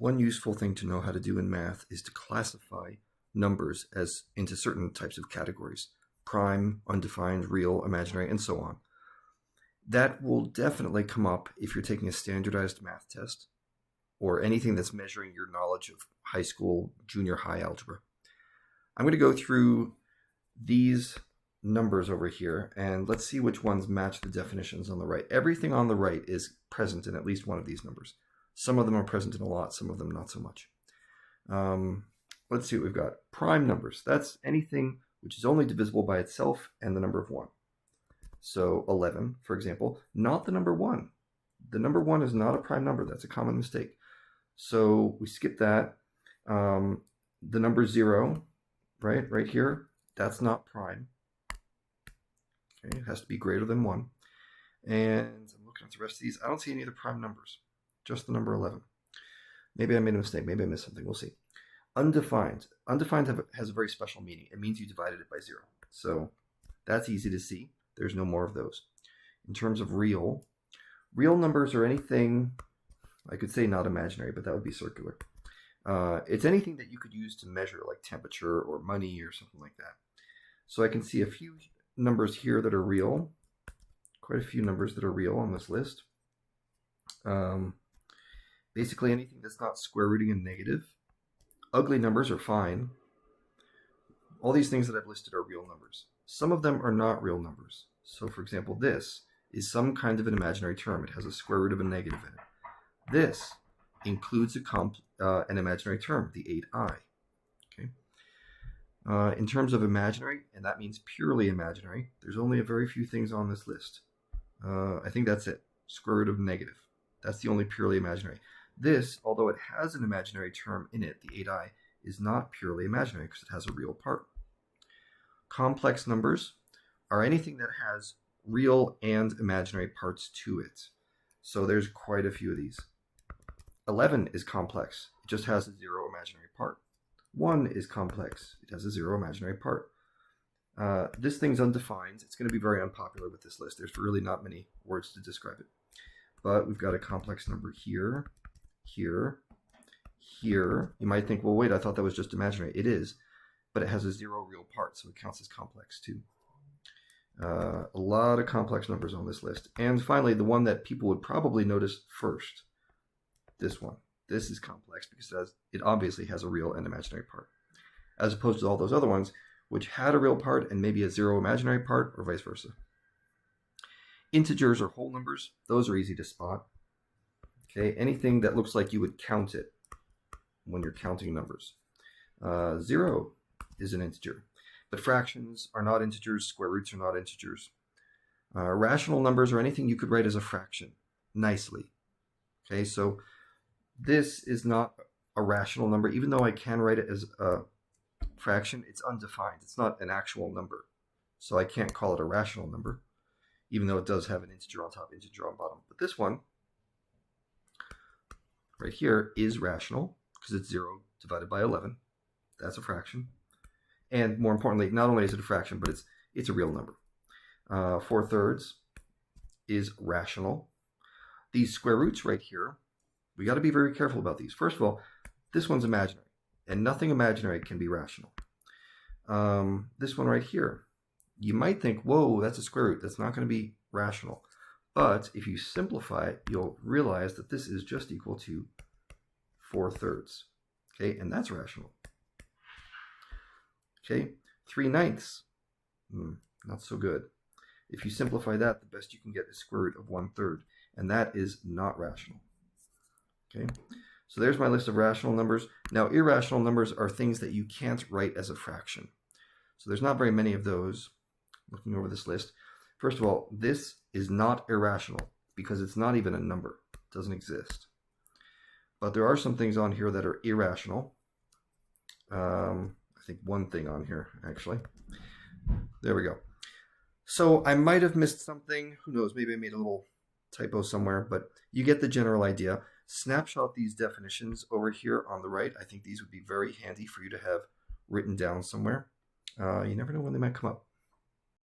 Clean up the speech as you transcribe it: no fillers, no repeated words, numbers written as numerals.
One useful thing to know how to do in math is to classify numbers as into certain types of categories: prime, undefined, real, imaginary, and so on. That will definitely come up if you're taking a standardized math test or anything that's measuring your knowledge of high school, junior high algebra. I'm going to go through these numbers over here and let's see which ones match the definitions on the right. Everything on the right is present in at least one of these numbers. Some of them are present in a lot, some of them not so much. Let's see what we've got. Prime numbers. That's anything which is only divisible by itself and the number of 1. So 11, for example, not the number 1. The number 1 is not a prime number. That's a common mistake. So we skip that. The number 0, right here, that's not prime. Okay, it has to be greater than 1. And I'm looking at the rest of these. I don't see any other prime numbers, just the number 11. Maybe I made a mistake. Maybe I missed something. We'll see. Undefined. Undefined has a very special meaning. It means you divided it by 0. So that's easy to see. There's no more of those. In terms of real numbers are anything, I could say not imaginary, but that would be circular. It's anything that you could use to measure, like temperature or money or something like that. So I can see a few numbers here that are real, quite a few numbers that are real on this list. Basically anything that's not square rooting a negative. Ugly numbers are fine. All these things that I've listed are real numbers. Some of them are not real numbers. So for example, this is some kind of an imaginary term. It has a square root of a negative in it. This includes an imaginary term, the 8i. Okay. In terms of imaginary, and that means purely imaginary, there's only a very few things on this list. I think that's it. Square root of negative. That's the only purely imaginary. This, although it has an imaginary term in it, the 8i, is not purely imaginary because it has a real part. Complex numbers are anything that has real and imaginary parts to it. So there's quite a few of these. 11 is complex. It just has a 0 imaginary part. 1 is complex. It has a 0 imaginary part. This thing's undefined. It's going to be very unpopular with this list. There's really not many words to describe it. But we've got a complex number here, here, here. You might think, well, wait, I thought that was just imaginary. It is, but it has a 0 real part, so it counts as complex too. A lot of complex numbers on this list. And finally, the one that people would probably notice first, this one. This is complex because it obviously has a real and imaginary part, as opposed to all those other ones which had a real part and maybe a 0 imaginary part, or vice versa. Integers or whole numbers, those are easy to spot. Okay, anything that looks like you would count it when you're counting numbers. 0 is an integer, but fractions are not integers, square roots are not integers. Rational numbers are anything you could write as a fraction nicely. Okay, so this is not a rational number. Even though I can write it as a fraction, it's undefined. It's not an actual number. So I can't call it a rational number, even though it does have an integer on top, integer on bottom. But this one, right here, is rational because it's 0 divided by 11. That's a fraction. And more importantly, not only is it a fraction, but it's a real number. 4/3 is rational. These square roots right here, we got to be very careful about these. First of all, this one's imaginary, and nothing imaginary can be rational. This one right here, you might think, whoa, that's a square root. That's not going to be rational. But if you simplify it, you'll realize that this is just equal to 4/3. Okay, and that's rational. Okay, 3/9, not so good. If you simplify that, the best you can get is square root of 1/3, and that is not rational. Okay, so there's my list of rational numbers. Now, irrational numbers are things that you can't write as a fraction. So there's not very many of those. Looking over this list, first of all, this is not irrational because it's not even a number. It doesn't exist. But there are some things on here that are irrational. I think one thing on here, actually. There we go. So I might have missed something. Who knows? Maybe I made a little typo somewhere, but you get the general idea. Snapshot these definitions over here on the right. I think these would be very handy for you to have written down somewhere. You never know when they might come up.